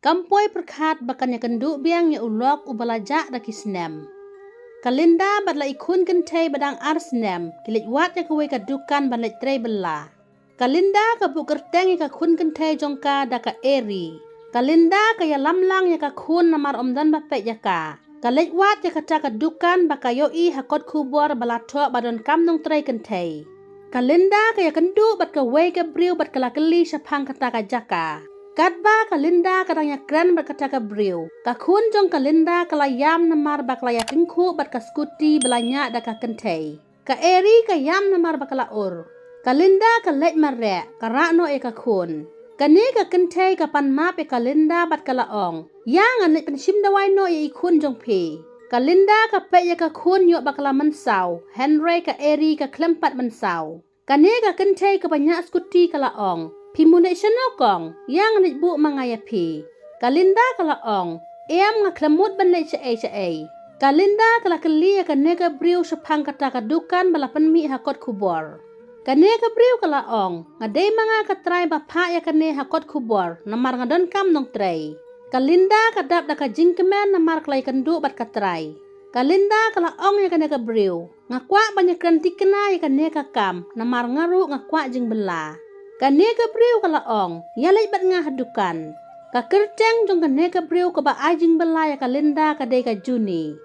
Kampoi perkat bakannya kenduk biang ya ulok ubalajak daki senem. Kalinda badla ikun kentei badang arsnem, kilit wat ya kuwe kadukan banlet trei bela. Kalinda kabuk kerteng ya kakun kentei jongka daka eri. Kalinda kaya lamlang ya kakun namar omdan bapek jaka. Kalit wat ya kata kadukan baka yoi hakot kubor balatok badon kamnong trei kentei. Kalinda kaya kenduk bat kawe kabriu bat kalakeli syapang kata kajaka. Kadba Kalinda kadangnya keren berkata ke beliau. Kakun jong Kalinda kalayam namar baklaya tingku bat kaskuti belanya daka kentei. Ka eri kayam namar bakalaur. Kalinda kalek marek karakno e kakun. Kani ka kentei kapan map e Kalinda bat kalaong. Yang anik pensim dawai no e ikun jong pi. Kalinda kapek ya kakun yok bakala mensau. Henry ka eri ka klempat mensau. Kani ka kentei kabanyak skuti kalaong. Pimunation kong yang nitbu mangayapi. Kalinda kalaong, nga klamut banlay siya. Kalinda kalakali ka nega briu sapang kata kadukan balapan mi hakot kubor. Kanega briu kalaong, nga day mga katray bapa ya kane hakot kubor, namar nga don kam nong tray. Kalinda kadap da ka jingkemen namar klay kandu bat katray. Kalinda kalaong ya kanega briu, nga kwa banyak krantikena ya kanega kam, namar ngaru nga kwa jing bela. Kane kabriu kalaong, yalay bat nga hadukan. Kakerteng jong kane kabriu kaba ajing belaya Kalinda kadai ka Juni.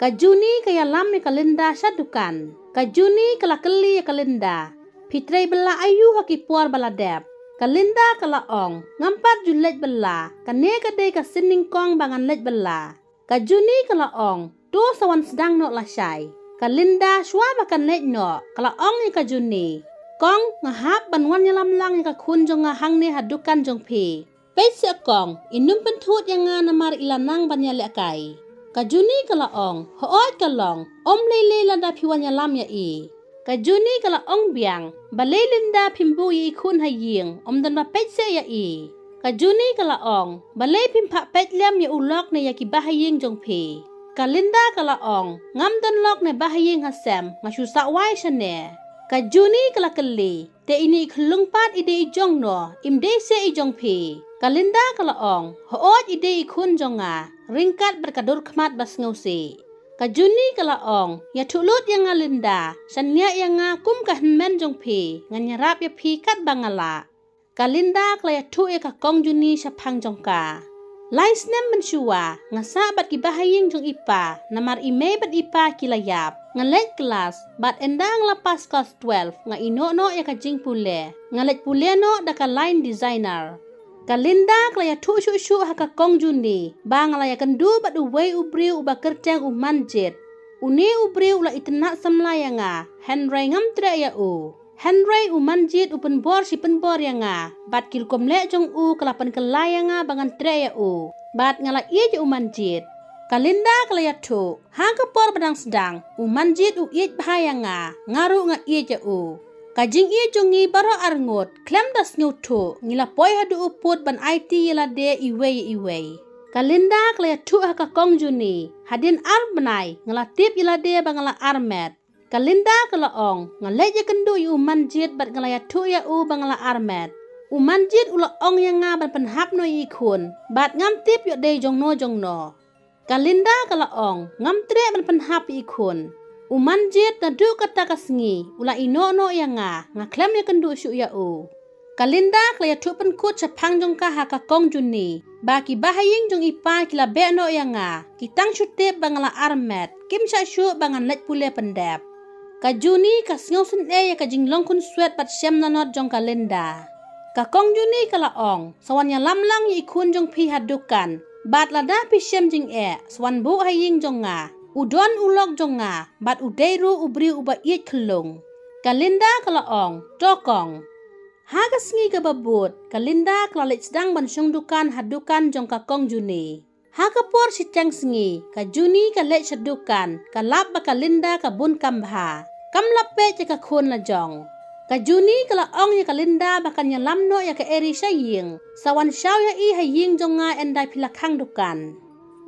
Ka Juni kaya lam ni Kalinda sadukan. Ka Juni kalakeli ya Kalinda. Pitrei bela ayu hakipuar baladep. Kalinda kalaong, ngampat julet bela. Kane kadai ka sining kong bangan let bela. Ka Juni kalaong, tu sawan sedang nok lasai. Kalinda shwa makan let nok, kalaong ni ka Juni. Kong ngahap banwan nyalam lang yang kakun jong ngahang ni hadukan jong pi. Pesi kong inum pentut yang nga namar ilanang banyale akai. Kajuni kalaong hoot kalong om lele landa piwan nyalam ya i. Kajuni kalaong biang balay linda pimbu ya ikun haying om dan bapetse ya i. Kajuni kalaong balay pimpak petliam ya ulok na ya kibahaying jong pi. Kalinda kalaong ngam dan lok na bahaying hasem ngasusak wai syane. Kajuni kalakeli, te ini iklungpat ide ijong no, imde se ijong pi. Kalinda kalaong, hoot ide ikun jonga, ringkat berkadur kemat bas ngausi. Kajuni kalaong, ya tulut yang ngalinda, sanya yang ngakum kahenmen jong pi, nganyarap ya pi kat bangala. Kalinda kalaya tu ya kakong Juni syapang jongka. Laisnem mensua, ngasa bat kibahaying jong ipa, namar ime bat ipa kilayap. Ngalet kelas, bat endang lapas kelas 12, nga ino-no ya kajing pule. Ngalet pule no daka line designer. Kalinda klaya tu syuk-syuk haka kong Juni, ba ngalaya kendu bat uwei ubriu uba kerteng umanjit. Uni ubriu ula itenak samlaya nga, Henry ngam tre ya u. Henry umanjit upenbor si penbor ya nga, bat kilkom lek jong u kelapan kelaya nga bangan tre ya u. Bat ngala iya umanjit. Kalinda kalaya tu, hangka por badang sedang, umanjit u iet bahaya nga, ngaru nga iya ja u. Kajing iya jongi baro arngot, klem das ngutu, ngila poi hadu uput ban IT yala de iwe. Kalinda kalaya tu haka kong Juni, hadin arbenai, ngala tip yala de bangala armet. Kalinda kalaong, ngalay ja kendu yu umanjit bat ngalaya tu ya u bangala armet. Umanjit ula ong yang nga ban penhap no ikun, bat ngam tip yu de jong no. Kalinda kalaong, ngam tre ban penhap ikun. Umanjit na du kata kasngi, ula ino-no yang nga klem ya kendu syuk ya u. Kalinda kalaya tu penkut syapang jong ka haka kong Juni. Baki bahaying jong ipa kila be no yang nga, kitang syutip bangala armet, kim syuk bangan let pule pendep. Ka Juni kasngaw sen ya kajing longkun swet pat syam nanot jong Kalinda. Ka kong Juni kalaong, sawanya lamlang ya ikun jong pi hadukan. Bat lada pisem jing swan bu haying jonga, udon ulok jonga, bat udairu ubri uba iet kelung. Kalinda kalaong, tokong. Hagas ngi kababut, Kalinda kalalit sedang bansyong dukan hadukan jong kakong Juni. Hakapor si ceng sengi, ka Juni kalit sedukan, kalap ba Kalinda kabun kambha. Kam lape cika kun la jong. Ka Juni kalaong ya Kalinda bakan ya lamno ya ka eri syaying. Sawan syaw ya i haying jonga endai pilakang dukan.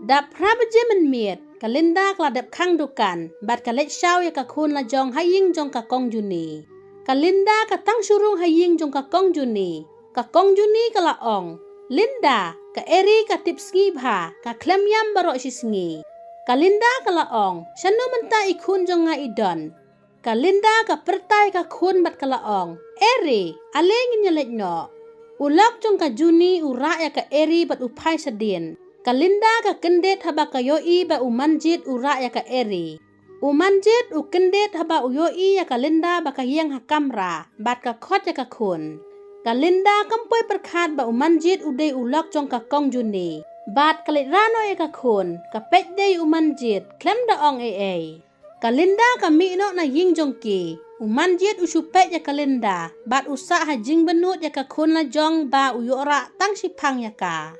Dap prabaje menmiet, Kalinda kaladap kang dukan. Bat kalet syaw ya ka kun la jong haying jong kakong Juni. Kalinda katang surung haying jong kakong Juni. Kakong Juni kalaong. Linda ka Eri ka tipsngi bha ka klem yam barok sisngi. Ka Linda ka laong, syanu menta ikun jong nga idon. Ka Linda ka pertai ka kun bat ka laong. Eri, alengin nyelet no. Ulok jong ka Juni urak ya ka Eri bat upai sedin. Ka Linda ka kendet haba ka yoi ba umanjit urak ya ka Eri. Umanjit u kendet haba uyoi ya ka Linda ba ka hiang hakamra bat ka khot ya ka kun. Ka Linda kampoi perkhat ba umanjit udai ulok jong ka kong Juni. Bat kalit rano ya ka kun, ka pet day umanjit, klem da ong ee. Ka Linda ka mi'no na ying jong ki, umanjit usupet ya ka Linda, bat usak ha jing benut ya ka kun la jong ba uyora tang sipang ya ka.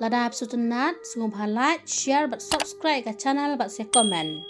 Ladap sutunat, sungguh like, share, bat subscribe ka channel bat se komen.